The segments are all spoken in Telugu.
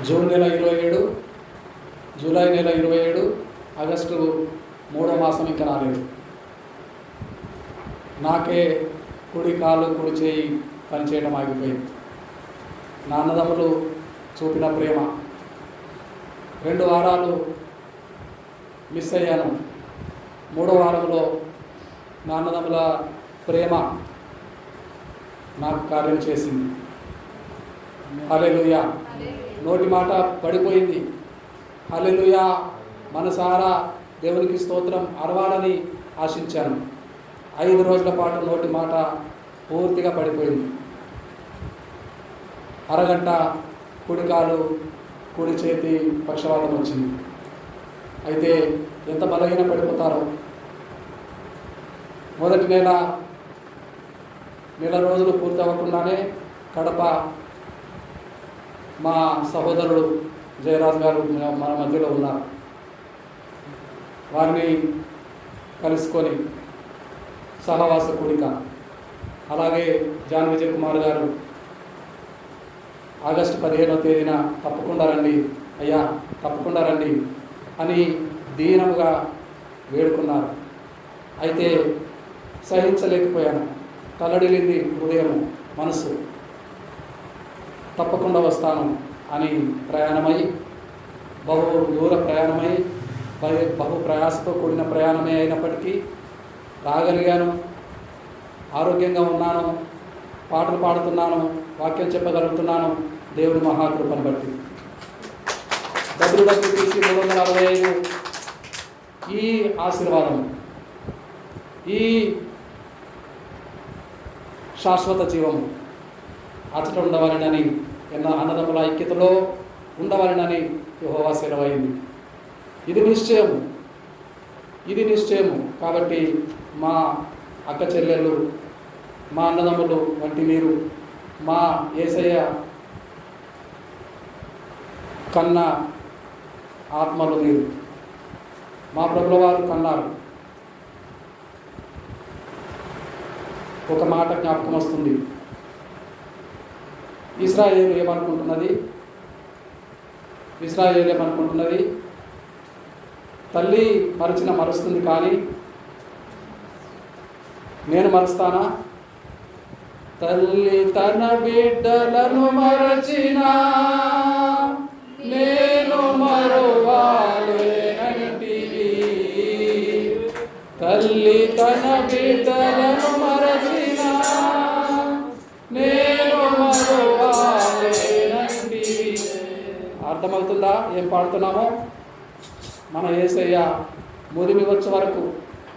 జూన్ నెల 27, జూలై నెల 27, ఆగస్టు 3వ మాసం ఇంకా రాలేదు. నాకే కుడి కాలు కుడి చేయి పనిచేయడం ఆగిపోయింది. నా అన్నదమ్ములు చూపిన ప్రేమ 2 వారాలు మిస్ అయ్యాను. 3వ వారంలో నా అన్నదమ్ముల ప్రేమ నాకు కార్యం చేసింది. హల్లెలూయా. నోటి మాట పడిపోయింది. హల్లెలూయా. మనసారా దేవునికి స్తోత్రం అరవాలని ఆశించాను. 5 రోజుల పాటు నోటి మాట పూర్తిగా పడిపోయింది. అరగంట కుడి కాలు కుడి చేతి పక్షవాతం వచ్చింది. అయితే ఎంత బలహీన పడిపోతారో. మొదటి నెల రోజులు పూర్తి అవ్వకుండానే కడప మా సహోదరుడు జయరాజ్ గారు మన మధ్యలో ఉన్నారు. వారిని కలుసుకొని సహవాస కూడిక, అలాగే జాన్ విజయ్ కుమార్ గారు ఆగస్టు 15వ తేదీన తప్పకుండా రండి అయ్యా, తప్పకుండా రండి అని దీనముగా వేడుకున్నారు. అయితే సహించలేకపోయాను. తల్లడిల్లింది హృదయము, మనసు. తప్పకుండా వస్తాను అని ప్రయాణమై, బహు దూర ప్రయాణమై, బహు ప్రయాసతో కూడిన ప్రయాణమే అయినప్పటికీ రాగలిగాను. ఆరోగ్యంగా ఉన్నాను, పాటలు పాడుతున్నాను, వాక్యం చెప్పగలుగుతున్నాను దేవుని మహాకృపను బట్టి. WWPC 365 ఈ ఆశీర్వాదం, ఈ శాశ్వత జీవము అచట ఉండవాలని, అన్నదమ్ముల ఐక్యతలో ఉండవాలని యెహోవా సెలవైంది. ఇది నిశ్చయము. కాబట్టి మా అక్క చెల్లెళ్ళు, మా అన్నదమ్ములు వంటి మీరు, మా యేసయ్య కన్న ఆత్మలు మీరు, మా ప్రభుల వారు కన్నారు. ఒక మాట జ్ఞాపకం వస్తుంది. ఇశ్రాయేలు ఏమనుకుంటున్నది, తల్లి మరుస్తుంది కానీ నేను మరుస్తానా? తల్లి తన బిడ్డలను మరచినా నేను మరువాలేనంటివి. తల్లి తన బిడ్డలను మరచినా నేను మరువాలేనంటివి. అర్థమవుతుందా ఏం పాడుతున్నామో? మన యేసయ్య ముదిమి వచ్చే వరకు,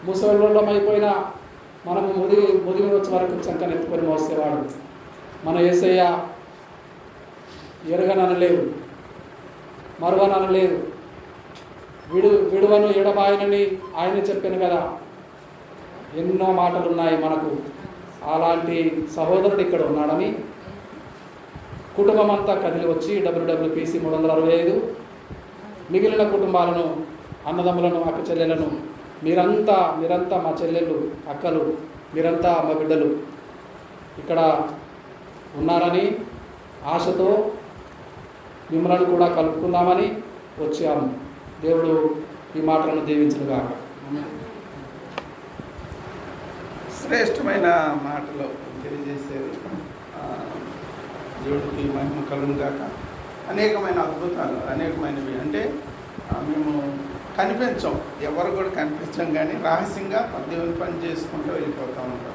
ముసలిళ్ళం అయిపోయినా మనము ముదిమి వచ్చే వరకు చంకనెత్తుకొని మోసేవాడు. మన యేసయ్య ఎరగననలేదు, మరువననలేదు, విడువను ఎడబాయనని ఆయన చెప్పాను కదా. ఎన్నో మాటలు ఉన్నాయి మనకు. అలాంటి సహోదరుడు ఇక్కడ ఉన్నాడని కుటుంబం అంతా కదిలి వచ్చి WWPC 365 మిగిలిన కుటుంబాలను, అన్నదమ్ములను, అక్క చెల్లెలను, మీరంతా మా చెల్లెళ్ళు, అక్కలు, మీరంతా మా బిడ్డలు ఇక్కడ ఉన్నారని ఆశతో మిమ్మల్ని కూడా కలుపుకుందామని వచ్చాము. దేవుడు ఈ మాటలను దీవించునుగాక. శ్రేష్టమైన మాటలు తెలియజేసేది దేవుడికి మహిమ కలుగును గాక. అనేకమైన అద్భుతాలు, అనేకమైనవి అంటే మేము కనిపించాం, ఎవరు కూడా కనిపించాం, కానీ రహస్యంగా దేవుని పని చేసుకుంటూ వెళ్ళిపోతూ ఉంటాం.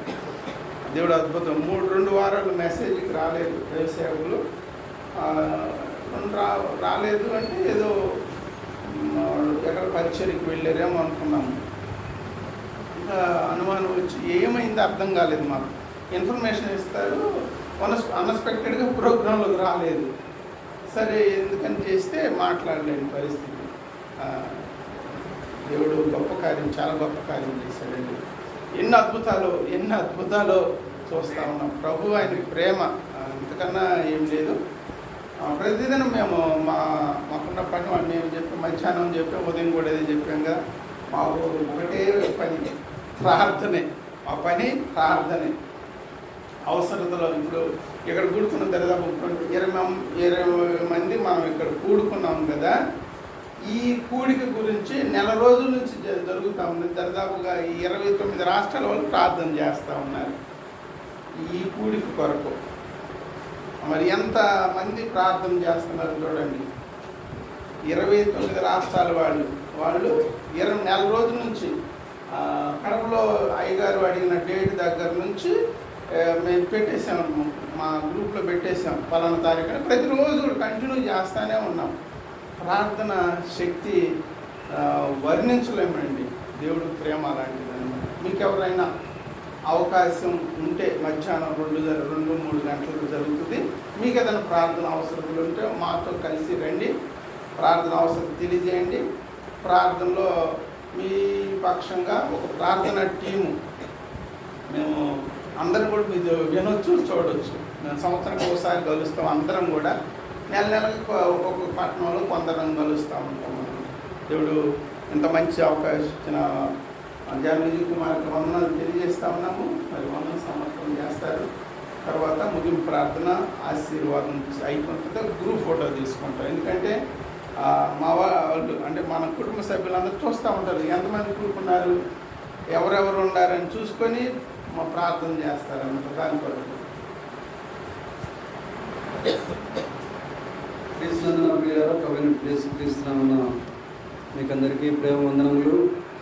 దేవుడు అద్భుతం. 2 వారాలు మెసేజ్కి రాలేదు వ్యవసాయకులు. రాలేదు అంటే ఏదో ఎక్కడ పరిచయకి వెళ్ళారేమో అనుకున్నాము. ఇంకా అనుమానం వచ్చి ఏమైందో అర్థం కాలేదు. మాకు ఇన్ఫర్మేషన్ ఇస్తారు, అన్ఎక్స్పెక్టెడ్గా ప్రోగ్రాంలోకి రాలేదు. సరే ఎందుకని చేస్తే మాట్లాడలేని పరిస్థితి. దేవుడు గొప్ప కార్యం, చాలా గొప్ప కార్యం చేశాడండి. ఎన్ని అద్భుతాలు చూస్తూ ఉన్నాం. ప్రభు ఆయనకి ప్రేమ ఇంతకన్నా ఏం లేదు. ప్రతిదినం మేము మాకున్న పని మేము చెప్పాం, మధ్యాహ్నం చెప్పాం, ఉదయం కూడా ఏదో చెప్పాం కదా. మా ఒకటే పని ప్రార్థనే. మా పని ప్రార్థనే. అవసరతలో ఇప్పుడు ఇక్కడ కూర్చున్న దాదాపు 20 మంది మనం ఇక్కడ కూడుకున్నాం కదా, ఈ కూడిక గురించి నెల రోజుల నుంచి జరుగుతూ ఉంది. దాదాపుగా ఈ 29 రాష్ట్రాల వాళ్ళు ప్రార్థన చేస్తూ ఉన్నారు ఈ కూడిక కొరకు. మరి ఎంత మంది ప్రార్థన చేస్తున్నారు చూడండి. 29 రాష్ట్రాల వాళ్ళు 20 నెల రోజుల నుంచి కడపలో అయ్యగారు అడిగిన డేట్ దగ్గర నుంచి మేము పెట్టేసాము, మా గ్రూప్లో పెట్టేసాం పలానా తారీఖున. ప్రతిరోజు కంటిన్యూ చేస్తూనే ఉన్నాం. ప్రార్థన శక్తి వర్ణించలేమండి. దేవుడు ప్రేమ అలాంటిది అనమాట. మీకు ఎవరైనా అవకాశం ఉంటే మధ్యాహ్నం 2-3 గంటలకు జరుగుతుంది. మీకు ఏదైనా ప్రార్థన అవసరతలు ఉంటే మాతో కలిసి రండి, ప్రార్థన అవసరం తెలియజేయండి. ప్రార్థనలో మీ పక్షంగా ఒక ప్రార్థన టీము మేము అందరం కూడా మీరు వినొచ్చు, చూడవచ్చు. మేము సంవత్సరానికి ఒకసారి కలుస్తాం. అందరం కూడా నెలకు ఒక్కొక్క పట్టణంలో కొందరం కలుస్తూ ఉంటాం. దేవుడు ఇంత మంచి అవకాశం ఇచ్చిన జానకి కుమార్కి వందనాలు తెలియజేస్తూ ఉన్నాము. మరి వందన సమర్పణ చేస్తారు. తర్వాత ముగింపు ప్రార్థన ఆశీర్వాదం అయిపోయిన తర్వాత గ్రూప్ ఫోటో తీసుకుంటాం. ఎందుకంటే మా వాళ్ళు అంటే మన కుటుంబ సభ్యులందరూ చూస్తూ ఉంటారు ఎంతమంది కూడుకున్నారు, ఎవరెవరు ఉండారని చూసుకొని మా ప్రార్థన చేస్తారన్నమాట. దాని కొరకు క్రీస్తునందున ప్రియులారా, ప్రభువైన యేసుక్రీస్తు నామమున మీకు అందరికీ ప్రేమ వందనములు.